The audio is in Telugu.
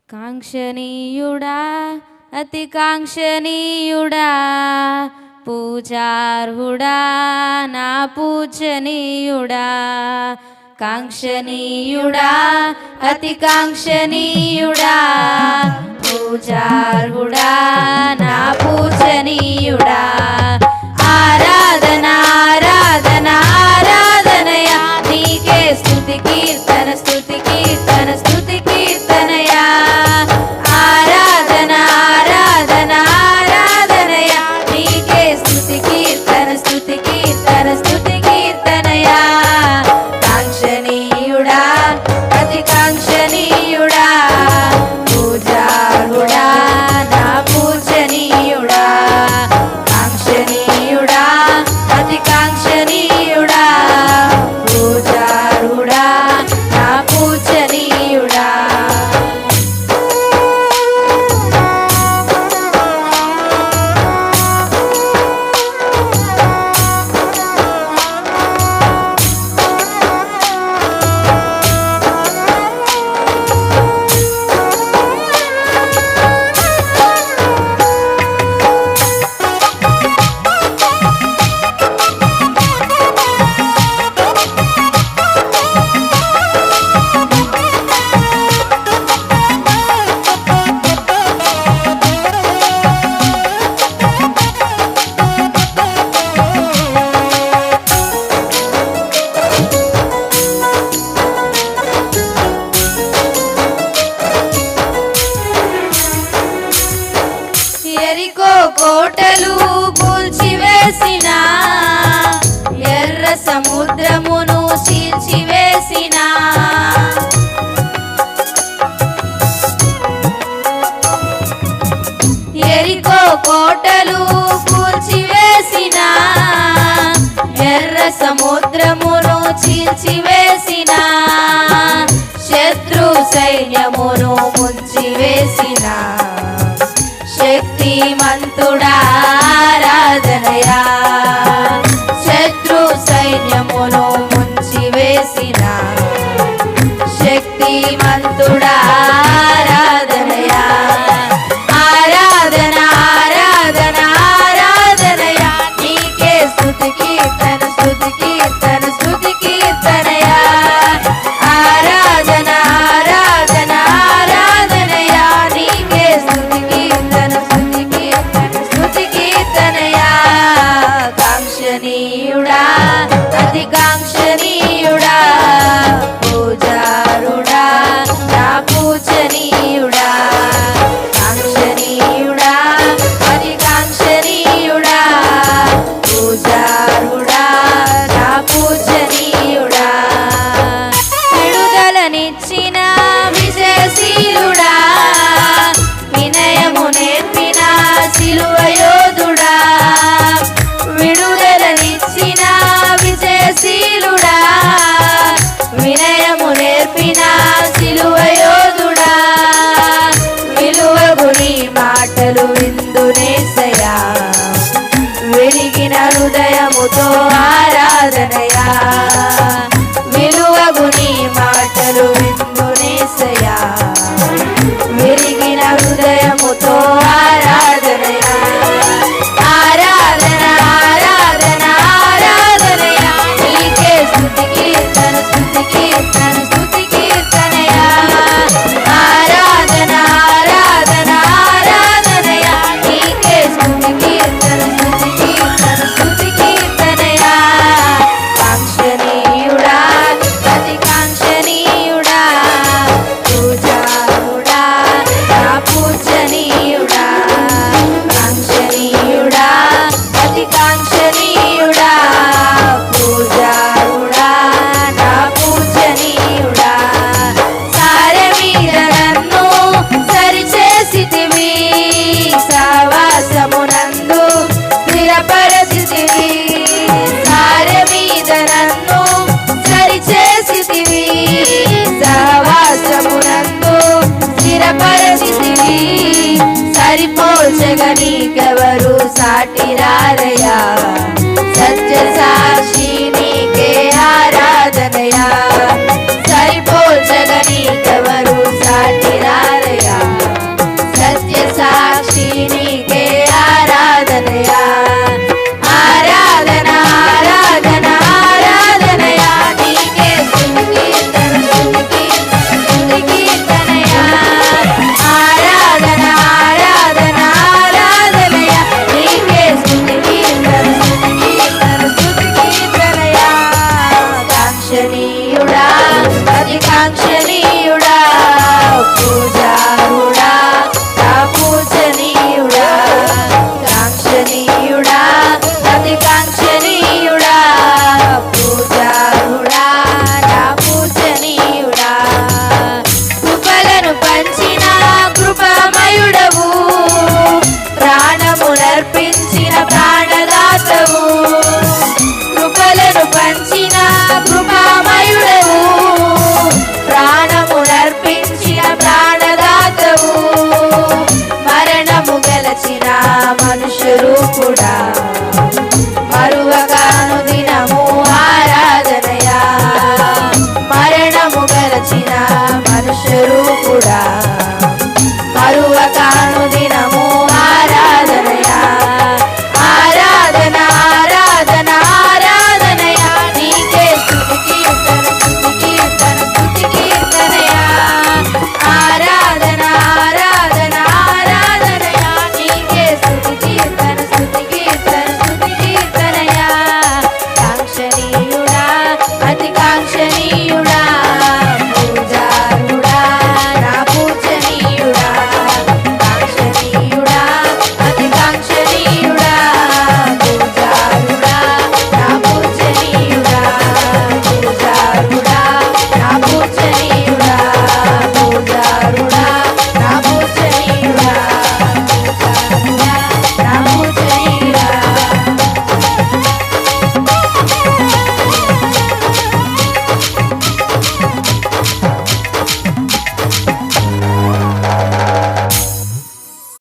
కాంక్షణీయుడా అతి కాంక్షణీయుడా పూజార్హుడా నా పూజనీయుడా కాంక్షణీయుడా అతి కాంక్షణీయుడా పూజార్హుడా నా పూజనీయుడా ఆరాధన ఆరాధన ఆరాధనయా నీకే స్తుతి కీర్తన స్తుతి కీర్తన స్తుతి కీర్తనయా ఆరాధన ఆరాధన ఆరాధనయా నీకే స్తుతి కీర్తన స్తుతి కీర్తన స్తుతి కీర్తనయా కాంక్షణీయుడా అతి కాంక్షణీయుడా పూజార్హుడా నా పూజనీయుడా కాంక్షణీయుడా అతి కాంక్షణీయుడా పూజార్హుడా నా పూజనీయుడా ఎరికో కోటలు కూల్చివేసిన ఎర్ర సముద్రమును చీల్చివేసిన ఎరికో కోటలు కూల్చివేసిన ఎర్ర సముద్రమును చీల్చివేసిన శత్రు సైన్యమును ముంచివేసిన శక్తిమంతుడా ఆరాధనయా శత్రు సైన్యమును ముంచివేసిన శక్తిమంతుడా ఆరాధనయా ఆరాధన ఆరాధన ఆరాధనయా నీకే స్తుతి కీర్తన స్తుతి కీర్తన స్తుతి కీర్తనయా ఆరాధన ఆరాధన ఆరాధనయా నీకే స్తుతి కీర్తన స్తుతి కీర్తన స్తుతి కీర్తనయా కాంక్షణీయుడా అతి కాంక్షణీయుడా పూజారుడా నా పూజనీయుడా కాంక్షణీయుడా అతి కాంక్షణీయుడా పూజారుడా నా పూజనీయుడా విడుదలనిచ్చిన విజయశీలుడా వినయము నేర్పిన సిలువయోధుడా విడుదలనిచ్చిన విజయశీలుడా వినయము నేర్పిన సిలువయోధుడా విలువగు నీ మాటలు విందునేసయా వెలిగిన హృదయముతో ఆరాధనయా విలువగు నీ మాటలు విందునేసయా వెలిగిన హృదయముతో ఆరాధనయా ఆరాధన ఆరాధన ఆరాధనయా నీకే స్తుతి కీర్తన స్తుతి కీర్తన స్తుతి కీర్తనయా ఆరాధన ఆరాధన ఆరాధనయా నీకే స్తుతి కీర్తన స్తుతి కీర్తన స్తుతి కీర్తనయా కాంక్షణీయుడా అతి కాంక్షణీయుడా పూజారుడా నా పూజనీయుడా కాంక్షణీయుడా అతి కాంక్షణీయుడా పూజారుడా నా పూజనీయుడా సారె మీద నన్ను సరిచేసితివి సహవాసమునందు స్థిరపరచితివి సారె మీద నన్ను సరిచేసితివి సహవాసమునందు స్థిరపరచితివి సరిపోల్చగా నీకెవరు సాటిరారయా సత్య సాక్షి నీకే ఆరాధనయా సరిపోల్చగా నీకెవరు సాటిరారయా దేవుడా